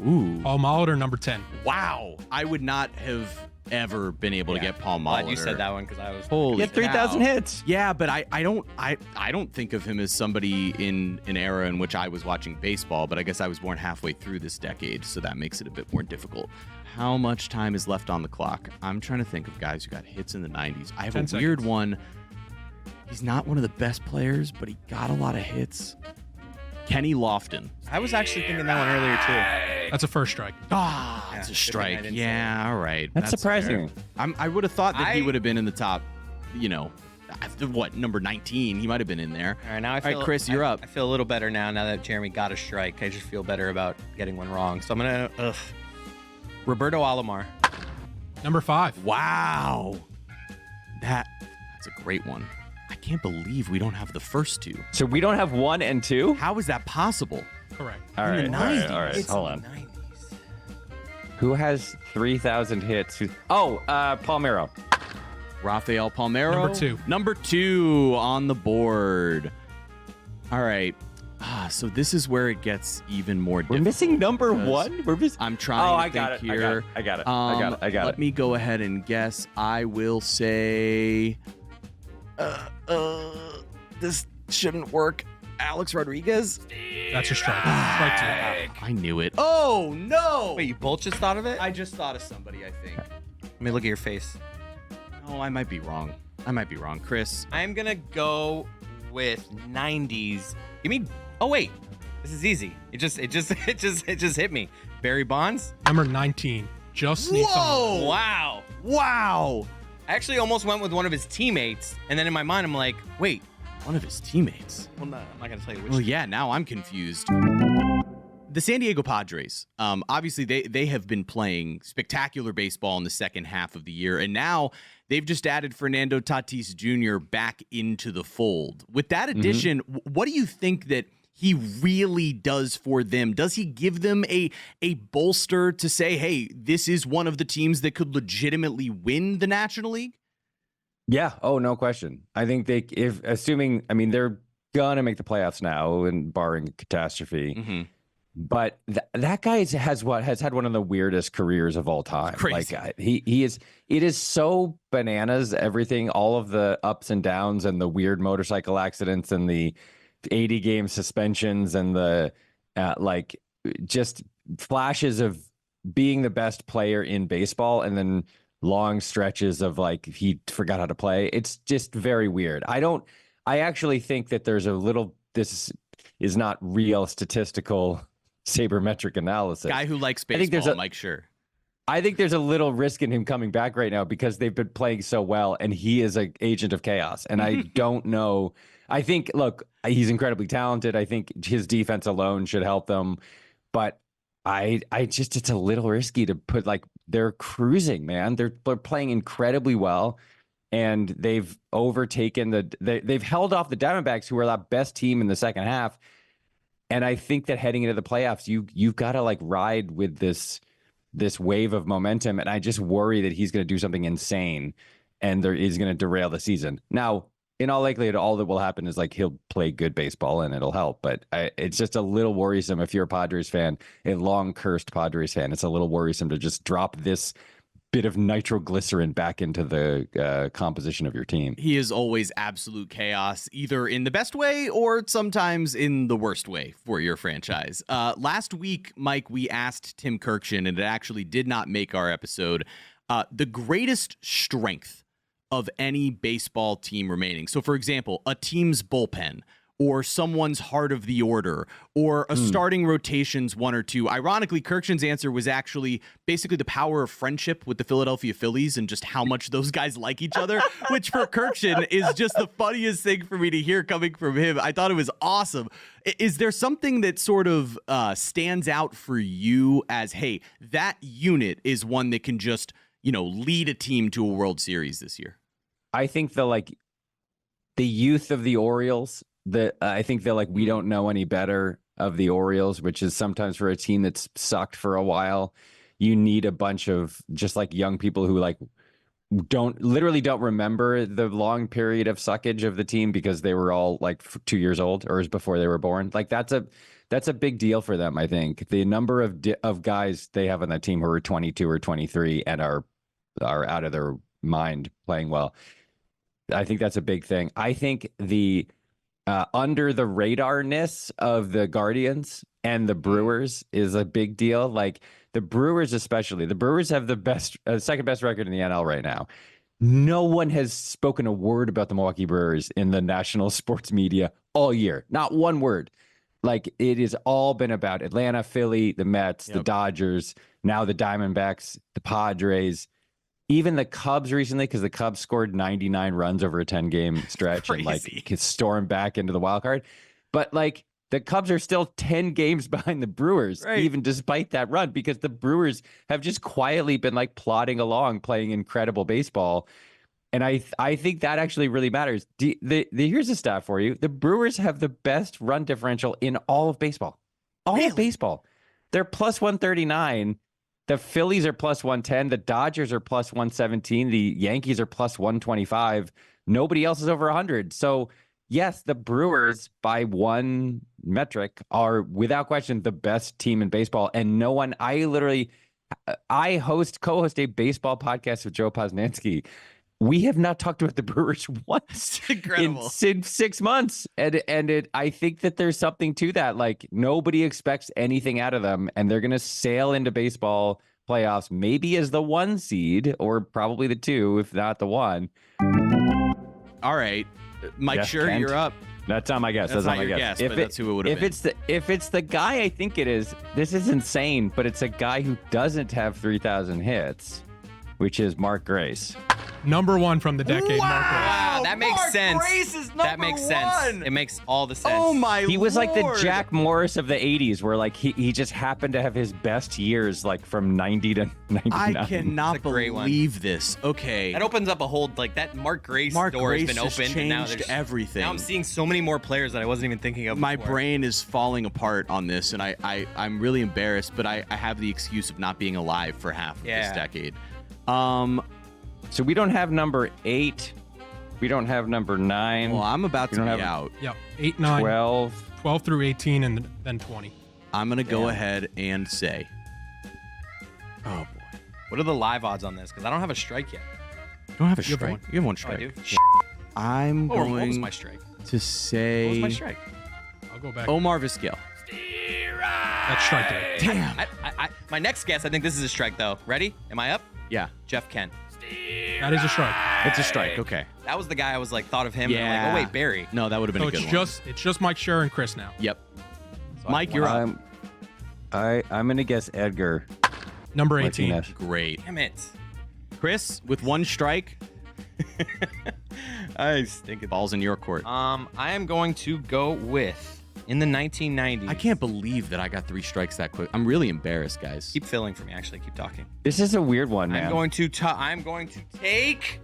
Ooh. Paul Molitor, number 10. Wow. I would not have ever been able to get Paul Molitor. Glad you said that one because I was. Holy He had 3,000 hits. Yeah, but I don't think of him as somebody in an era in which I was watching baseball, but I guess I was born halfway through this decade, so that makes it a bit more difficult. How much time is left on the clock? I'm trying to think of guys who got hits in the 90s. I have a weird one. He's not one of the best players, but he got a lot of hits. Kenny Lofton. I was actually thinking that one earlier, too. That's a first strike. That's a strike. Yeah, all right. That's surprising. I would have thought that he would have been in the top, number 19. He might have been in there. All right, now All right, Chris, you're up. I feel a little better now that Jeremy got a strike. I just feel better about getting one wrong. So I'm going to... Roberto Alomar. Number 5. Wow. That's a great one. I can't believe we don't have the first two. So we don't have 1 and 2? How is that possible? Correct. All right. Hold on. Who has 3,000 hits? Palmeiro. Rafael Palmeiro. Number 2. Number 2 on the board. All right. So this is where it gets even more difficult. We're missing number 1? I'm trying to think here. I got it. Let me go ahead and guess. I will say... this shouldn't work. Alex Rodriguez. That's a strike. Strike 2. I knew it. Oh, no. Wait, you both just thought of it? I just thought of somebody, I think. Let me look at your face. Oh, I might be wrong. Chris. I'm going to go with 90s. Give me... Oh, wait. This is easy. It just hit me. Barry Bonds? Number 19. Just sneaks on. Wow. I actually almost went with one of his teammates, and then in my mind, I'm like, wait. One of his teammates. Well, no, I'm not going to tell you which. Well, yeah, now I'm confused. The San Diego Padres, obviously they have been playing spectacular baseball in the second half of the year, and now they've just added Fernando Tatis Jr. back into the fold. With that addition, what do you think that he really does for them? Does he give them a bolster to say, hey, this is one of the teams that could legitimately win the National League? Yeah. Oh, no question. I think they're gonna make the playoffs now, and barring catastrophe. Mm-hmm. But that guy has had one of the weirdest careers of all time. Crazy. Like it is so bananas. Everything, all of the ups and downs, and the weird motorcycle accidents, and the 80 game suspensions, and the just flashes of being the best player in baseball, and then long stretches of he forgot how to play. It's just very weird. I actually think that this is not real statistical sabermetric analysis. Guy who likes baseball, Mike Schur. I think there's a little risk in him coming back right now because they've been playing so well, and he is an agent of chaos. And I don't know. I think, look, he's incredibly talented. I think his defense alone should help them. But it's a little risky to put, they're cruising, man. They're playing incredibly well. And they've overtaken they've held off the Diamondbacks, who were the best team in the second half. And I think that heading into the playoffs, you've got to ride with this wave of momentum. And I just worry that he's going to do something insane and he's going to derail the season. Now, in all likelihood, all that will happen is like he'll play good baseball and it'll help. But it's just a little worrisome if you're a Padres fan, a long cursed Padres fan. It's a little worrisome to just drop this bit of nitroglycerin back into the composition of your team. He is always absolute chaos, either in the best way or sometimes in the worst way for your franchise. Last week, Mike, we asked Tim Kirkshin, and it actually did not make our episode, the greatest strength of any baseball team remaining. So, for example, a team's bullpen, or someone's heart of the order, or a starting rotation's 1 or 2. Ironically, Kirkshin's answer was actually basically the power of friendship with the Philadelphia Phillies and just how much those guys like each other, which for Kirkshin is just the funniest thing for me to hear coming from him. I thought it was awesome. Is there something that sort of stands out for you as, hey, that unit is one that can just, lead a team to a World Series this year? I think the youth of the Orioles, I think they're like, we don't know any better of the Orioles, which is sometimes for a team that's sucked for a while, you need a bunch of just like young people who like don't remember the long period of suckage of the team because they were all like 2 years old or before they were born. Like that's a big deal for them. I think the number of guys they have on that team who are 22 or 23 and are out of their mind playing well. I think that's a big thing. I think the under the radarness of the Guardians and the Brewers is a big deal. Like the Brewers, especially the Brewers have the second best record in the NL right now. No one has spoken a word about the Milwaukee Brewers in the national sports media all year. Not one word. Like it has all been about Atlanta, Philly, the Mets, the Dodgers, now the Diamondbacks, the Padres. Even the Cubs recently, because the Cubs scored 99 runs over a 10-game stretch and like could storm back into the wild card. But like the Cubs are still 10 games behind the Brewers, even despite that run, because the Brewers have just quietly been like plodding along, playing incredible baseball. And I think that actually really matters. Here's a stat for you. The Brewers have the best run differential in all of baseball. All of baseball. They're plus 139. The Phillies are plus 110. The Dodgers are plus 117. The Yankees are plus 125. Nobody else is over 100. So, yes, the Brewers, by one metric, are without question the best team in baseball. And no one, I co-host a baseball podcast with Joe Posnanski. We have not talked about the Brewers once in 6 months. And I think that there's something to that. Like nobody expects anything out of them, and they're going to sail into baseball playoffs, maybe as the 1 seed or probably the 2, if not the 1. All right. Mike Schur, you're up. That's not my guess. That's not your guess, but that's who it would have been. If it's the guy I think it is, this is insane, but it's a guy who doesn't have 3,000 hits, which is Mark Grace. Number 1 from the decade. Wow, that makes Mark sense. Grace is number that makes 1. sense. It makes all the sense. Oh my He was like the Lord. Jack Morris of the 80s, where like he just happened to have his best years like from 90 to 99. I cannot believe this. Okay. That opens up a whole, like, that Mark Grace door Grace has been just opened, and now changed there's everything. Now I'm seeing so many more players that I wasn't even thinking of My before. brain is falling apart on this, and I'm really embarrassed, but I have the excuse of not being alive for half of this decade. So we don't have number 8. We don't have number 9. Well, I'm about to be out. Yep. 8, 9, 12 through 18, and then 20. I'm going to go ahead and say. Oh, boy. What are the live odds on this? Because I don't have a strike yet. You don't have a You have strike? one. You have one Oh, I strike. do? I'm What was going my strike? to say. What was my strike? I'll go back. Omar Vizquel. That's strike 3. Damn. My next guess, I think this is a strike, though. Ready? Am I up? Yeah. Jeff Kent. That is a strike. It's a strike. Okay. That was the guy I was like, thought of him. Yeah. And I'm like, oh, wait, Barry. No, that would have been So a good it's just Mike Schur and Chris now. one. Yep. So Mike, you're up. I'm gonna guess Edgar. Number 18. Martinez. Great. Damn it. Chris, with one strike, I stink at ball's in your court. I am going to go with, in the 1990s. I can't believe that I got 3 strikes that quick. I'm really embarrassed, guys. Keep filling for me, actually. Keep talking. This is a weird one, man. I'm going to take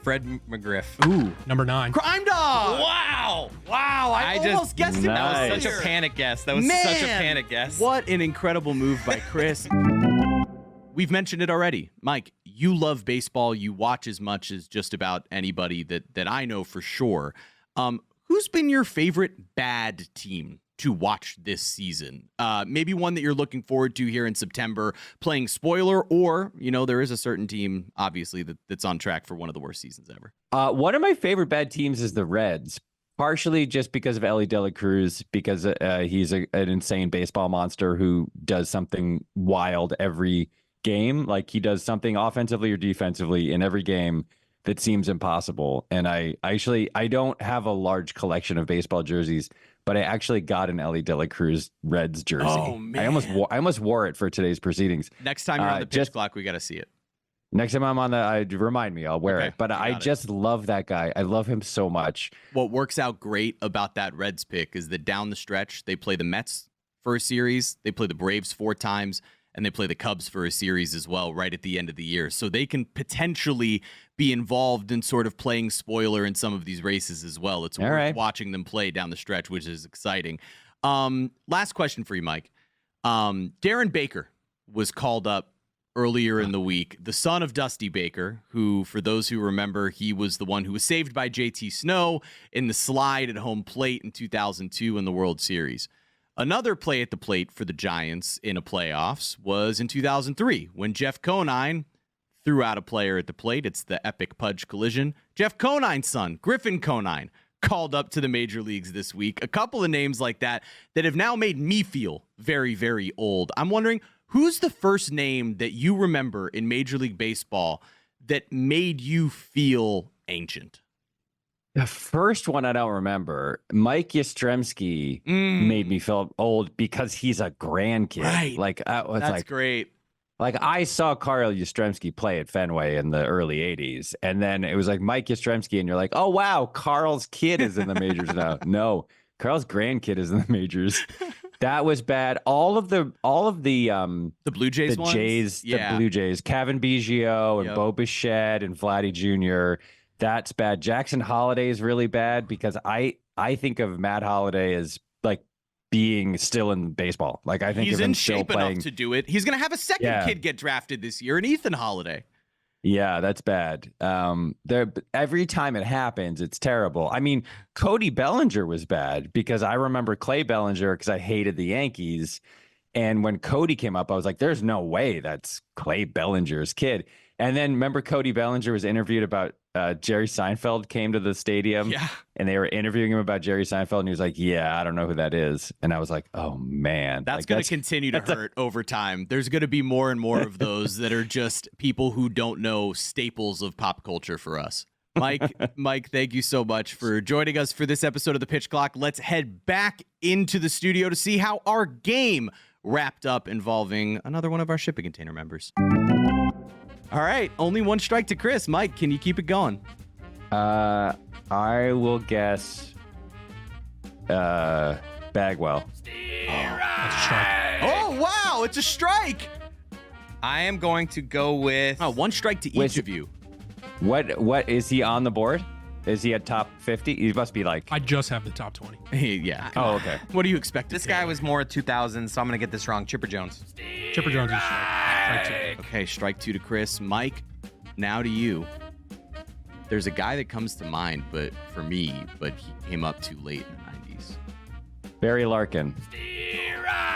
Fred McGriff. Ooh. Number 9. Crime Dog! Wow. I almost guessed him. That was Nice. such a panic guess. That was Man, such a panic guess. What an incredible move by Chris. we've mentioned it already. Mike, you love baseball. You watch as much as just about anybody that I know for sure. Who's been your favorite bad team to watch this season? Maybe one that you're looking forward to here in September, playing spoiler, or, there is a certain team, obviously, that's on track for one of the worst seasons ever. One of my favorite bad teams is the Reds, partially just because of Ellie De La Cruz, because he's an insane baseball monster who does something wild every game. Like, he does something offensively or defensively in every game that seems impossible. And I don't have a large collection of baseball jerseys, but I actually got an Ellie De La Cruz Reds jersey. Oh, man. I almost wore it for today's proceedings. Next time you're on the pitch clock, we got to see it. Next time I'm on remind me, I'll wear it. But I just love that guy. I love him so much. What works out great about that Reds pick is that down the stretch, they play the Mets for a series, they play the Braves 4 times, and they play the Cubs for a series as well right at the end of the year. So they can potentially be involved in sort of playing spoiler in some of these races as well. It's worth watching them play down the stretch, which is exciting. Last question for you, Mike. Darren Baker was called up earlier in the week, the son of Dusty Baker, who, for those who remember, he was the one who was saved by JT Snow in the slide at home plate in 2002 in the World Series. Another play at the plate for the Giants in a playoffs was in 2003 when Jeff Conine threw out a player at the plate. It's the epic Pudge collision. Jeff Conine's son, Griffin Conine, called up to the major leagues this week. A couple of names like that have now made me feel very, very old. I'm wondering, who's the first name that you remember in Major League Baseball that made you feel ancient? The first one I don't remember. Mike Yastrzemski made me feel old because he's a grandkid. Right. Like, that's great. Like, I saw Carl Yastrzemski play at Fenway in the early 80s. And then it was like Mike Yastrzemski, and you're like, oh, wow, Carl's kid is in the majors now. No, Carl's grandkid is in the majors. That was bad. All of the Blue Jays ones? The Blue Jays, Kevin Biggio and Bo Bichette and Vladdy Jr., that's bad. Jackson Holliday is really bad because I think of Matt Holliday as like being still in baseball. Like, I think he's of him in still shape playing. enough to do it. He's going to have a second kid get drafted this year, and Ethan Holliday. Yeah, that's bad. Every time it happens, it's terrible. I mean, Cody Bellinger was bad because I remember Clay Bellinger because I hated the Yankees. And when Cody came up, I was like, there's no way that's Clay Bellinger's kid. And then remember Cody Bellinger was interviewed about Jerry Seinfeld came to the stadium and they were interviewing him about Jerry Seinfeld. And he was like, yeah, I don't know who that is. And I was like, oh, man. That's going to continue to hurt over time. There's going to be more and more of those that are just people who don't know staples of pop culture for us. Mike, thank you so much for joining us for this episode of The Pitch Clock. Let's head back into the studio to see how our game wrapped up involving another one of our shipping container members. All right, only one strike to Chris. Mike, can you keep it going? I will guess Bagwell. That's a strike. Oh, wow, it's a strike. I am going to go with one strike to each of you. What is he on the board? Is he at top 50? He must be like... I just have the top 20. Yeah. Oh, okay. What do you expect? This guy was more 2000, so I'm going to get this wrong. Chipper Jones. Chipper Jones is strike 2. Okay, strike 2 to Chris. Mike, now to you. There's a guy that comes to mind, but he came up too late in the 90s. Barry Larkin.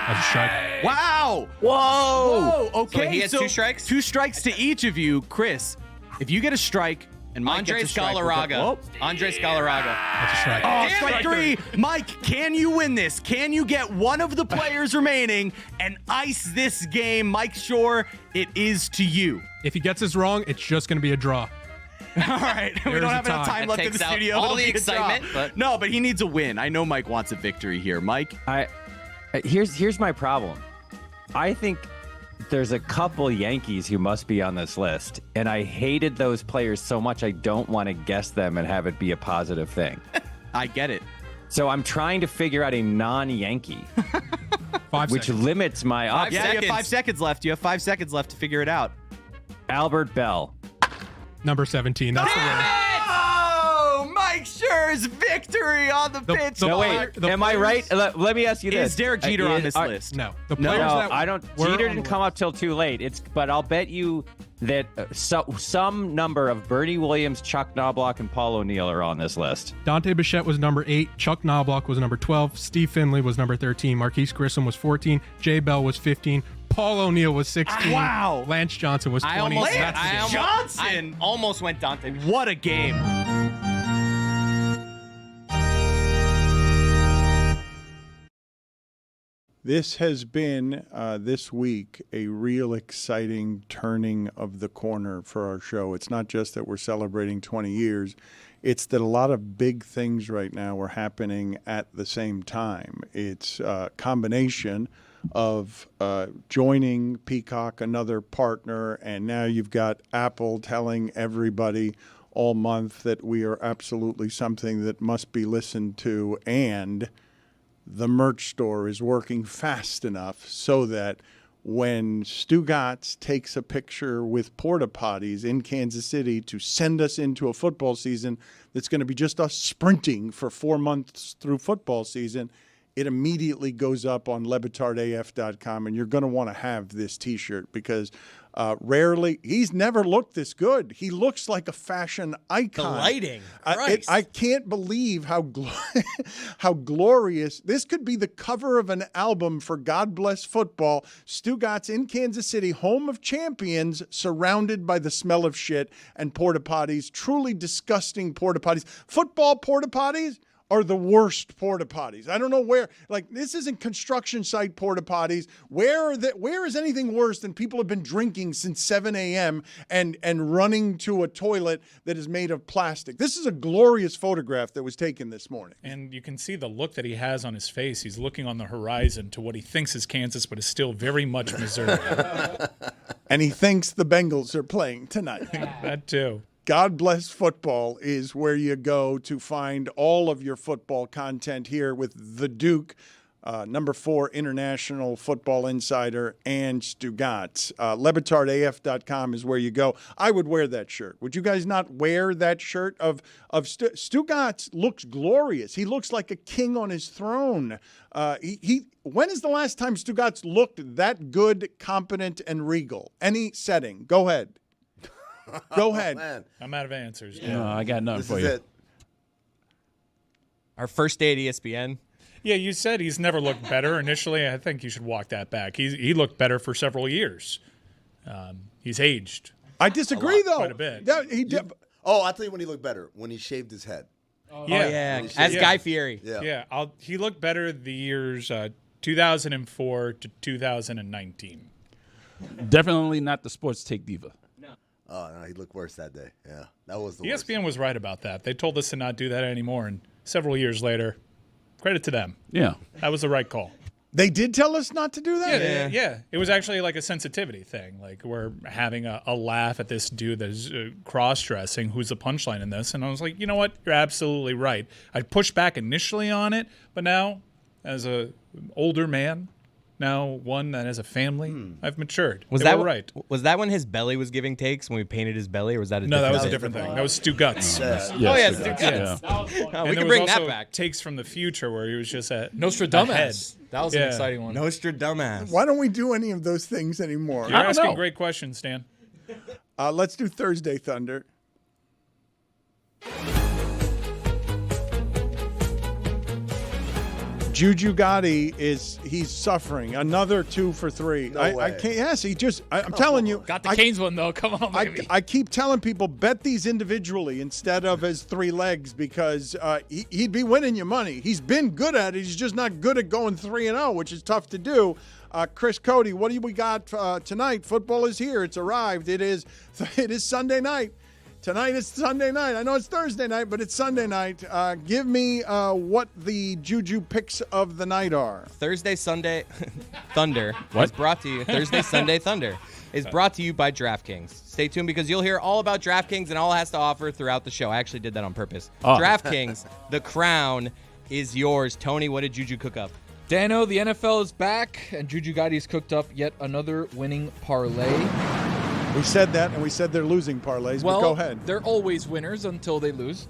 That's a strike. Wow! Whoa! Okay, so he has 2 strikes? 2 strikes to each of you. Chris, if you get a strike... And Mike Andres Galarraga. Andres Galarraga. That's a strike. Oh, strike 3. Mike, can you win this? Can you get one of the players remaining and ice this game? Mike Schur, it is to you. If he gets this wrong, it's just going to be a draw. All right. We don't have enough time left in the studio. All the It'll be a draw. excitement. No, but he needs a win. I know Mike wants a victory here. Mike? Here's my problem. I think there's a couple Yankees who must be on this list, and I hated those players so much I don't want to guess them and have it be a positive thing. I get it. So I'm trying to figure out a non-Yankee, which limits my options. Yeah, you have 5 seconds left. You have 5 seconds left to figure it out. Albert Bell. Number 17. That's the winner. Oh, Mike Schur There's victory on the pitch. No, wait. Am I right? Let me ask you this: Is Derek Jeter on this list? No. The No, players that I don't. were Jeter on didn't the come up till too late. But I'll bet you that some number of Bernie Williams, Chuck Knobloch, and Paul O'Neill are on this list. Dante Bichette was number 8. Chuck Knobloch was number 12. Steve Finley was number 13. Marquise Grissom was 14. Jay Bell was 15. Paul O'Neill was 16. Wow. Lance Johnson was 20. I almost went Dante. What a game. This has been, this week, a real exciting turning of the corner for our show. It's not just that we're celebrating 20 years. It's that a lot of big things right now are happening at the same time. It's a combination of joining Peacock, another partner, and now you've got Apple telling everybody all month that we are absolutely something that must be listened to, and the merch store is working fast enough so that when Stugotz takes a picture with porta potties in Kansas City to send us into a football season that's going to be just us sprinting for 4 months through football season, it immediately goes up on lebatardaf.com, and you're going to want to have this T-shirt because rarely, he's never looked this good. He looks like a fashion icon. The lighting. I can't believe how glorious. This could be the cover of an album for God Bless Football. Stugotz in Kansas City, home of champions, surrounded by the smell of shit and porta potties, truly disgusting porta potties. Football porta potties are the worst porta potties. I don't know where, like, this isn't construction site porta potties. Where is anything worse than people have been drinking since 7 a.m. and running to a toilet that is made of plastic? This is a glorious photograph that was taken this morning. And you can see the look that he has on his face. He's looking on the horizon to what he thinks is Kansas, but is still very much Missouri. And he thinks the Bengals are playing tonight. That too. God Bless Football is where you go to find all of your football content here with the Duke, number 4 International Football Insider, and Stugotz. LebatardAF.com is where you go. I would wear that shirt. Would you guys not wear that shirt of Stugotz? Looks glorious. He looks like a king on his throne. When is the last time Stugotz looked that good, competent, and regal? Any setting. Go ahead. Go ahead. Man. I'm out of answers. No, I got nothing for you. It. Our first day at ESPN. Yeah, you said he's never looked better. Initially, I think you should walk that back. He looked better for several years. He's aged. I disagree, though. Quite a bit. Yeah, he did. Oh, I'll tell you when he looked better. When he shaved his head. Yeah. As Guy Fieri. Yeah. He looked better the years 2004 to 2019. Definitely not the sports take diva. Oh, no, he looked worse that day. Yeah, that was the ESPN worst. was right about that. They told us to not do that anymore, and several years later, credit to them. Yeah. That was the right call. They did tell us not to do that? Yeah. It was actually like a sensitivity thing. Like, we're having a laugh at this dude that is cross-dressing, who's the punchline in this. And I was like, you know what? You're absolutely right. I pushed back initially on it, but now, as an older man, now one that has a family, I've matured. Was They that were right? Was that when his belly was giving takes when we painted his belly, or was that a No, that was a different different thing. That was Stugotz. Stugotz. Yeah. We And can there bring was that also back. Takes from the future where he was just at Nostradamus. That was an Yeah. exciting one. Nostradamus. Why don't we do any of those things anymore? You're asking great questions, Stan. Let's do Thursday Thunder. Juju Gotti he's suffering. Another 2 for 3. No I way. can't. Yes, I'm telling you. Got the Canes one, though. Come on, baby. I keep telling people, bet these individually instead of as 3 legs because he'd be winning you money. He's been good at it. He's just not good at going 3-0, which is tough to do. Chris Cody, what do we got tonight? Football is here. It's arrived. It is Sunday night. Tonight is Sunday night. I know it's Thursday night, but it's Sunday night. Give me what the Juju picks of the night are. Thursday, Sunday Thunder What? is brought to you. Thursday, Sunday Thunder is brought to you by DraftKings. Stay tuned because you'll hear all about DraftKings and all it has to offer throughout the show. I actually did that on purpose. Oh. DraftKings, the crown is yours. Tony, what did Juju cook up? Dano, the NFL is back, and Juju Gotti's cooked up yet another winning parlay. We said that, and we said they're losing parlays, Well, but go ahead. They're always winners until they lose.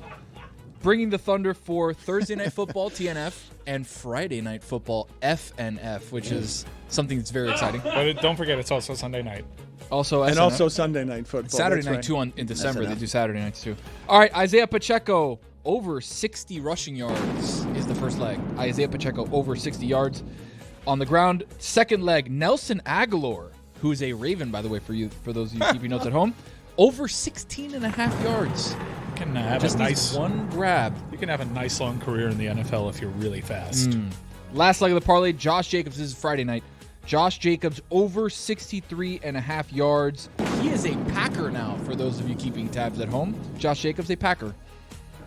bringing the thunder for Thursday Night Football, TNF, and Friday Night Football, FNF, which is something that's very exciting. But don't forget, it's also Sunday night. Also, And SNF. also Sunday Night Football. Saturday That's night, right. too, in December. SNF. They do Saturday nights, too. All right, Isaiah Pacheco, over 60 rushing yards is the first leg. Isaiah Pacheco, over 60 yards on the ground. Second leg, Nelson Aguilar, who's a Raven, by the way, for those of you keeping notes at home, over 16 and a half yards. You can have Just a needs nice one grab. You can have a nice long career in the NFL if you're really fast. Last leg of the parlay, Josh Jacobs. This is Friday night. Josh Jacobs over 63 and a half yards. He is a Packer now, for those of you keeping tabs at home. Josh Jacobs, a Packer.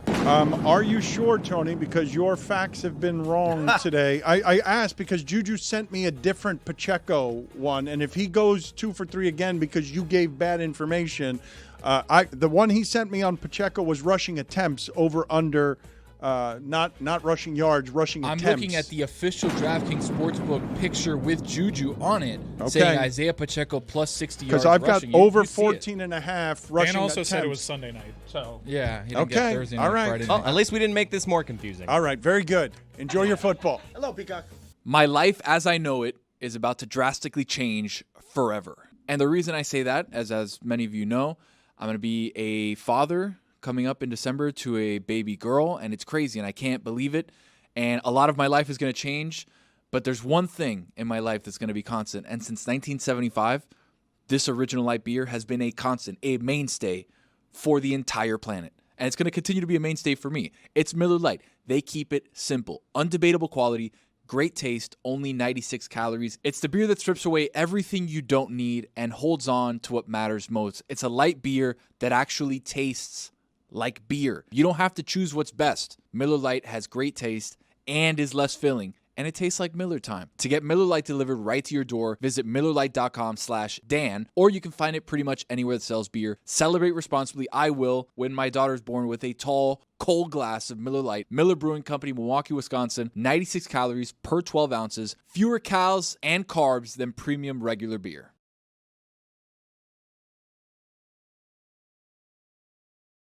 Are you sure, Tony? Because your facts have been wrong today. I asked because Juju sent me a different Pacheco one, and if he goes 2 for 3 again because you gave bad information, the one he sent me on Pacheco was rushing attempts over under, not rushing yards, rushing I'm attempts. looking at the official DraftKings Sportsbook picture with Juju on it, Okay. saying Isaiah Pacheco plus 60 yards because I've got rushing. over You see it. 14 and a half rushing Dan also attempts. said it was Sunday night. So Yeah, he didn't get Okay, Thursday all night, right. Friday Well, night. at least we didn't make this more confusing. All right, very good. Enjoy your football. Hello, Peacock. My life as I know it is about to drastically change forever. And the reason I say that, as many of you know, I'm going to be a father coming up in December to a baby girl, and it's crazy, and I can't believe it. And a lot of my life is going to change, but there's one thing in my life that's going to be constant. And since 1975, this original light beer has been a constant, a mainstay for the entire planet. And it's going to continue to be a mainstay for me. It's Miller Lite. They keep it simple, undebatable quality, great taste, only 96 calories. It's the beer that strips away everything you don't need and holds on to what matters most. It's a light beer that actually tastes like beer. You don't have to choose what's best. Miller Lite has great taste and is less filling, and it tastes like Miller time. To get Miller Lite delivered right to your door, visit MillerLite.com/Dan, or you can find it pretty much anywhere that sells beer. Celebrate responsibly. I will when my daughter's born with a tall, cold glass of Miller Lite. Miller Brewing Company, Milwaukee, Wisconsin. 96 calories per 12 ounces. Fewer calories and carbs than premium regular beer.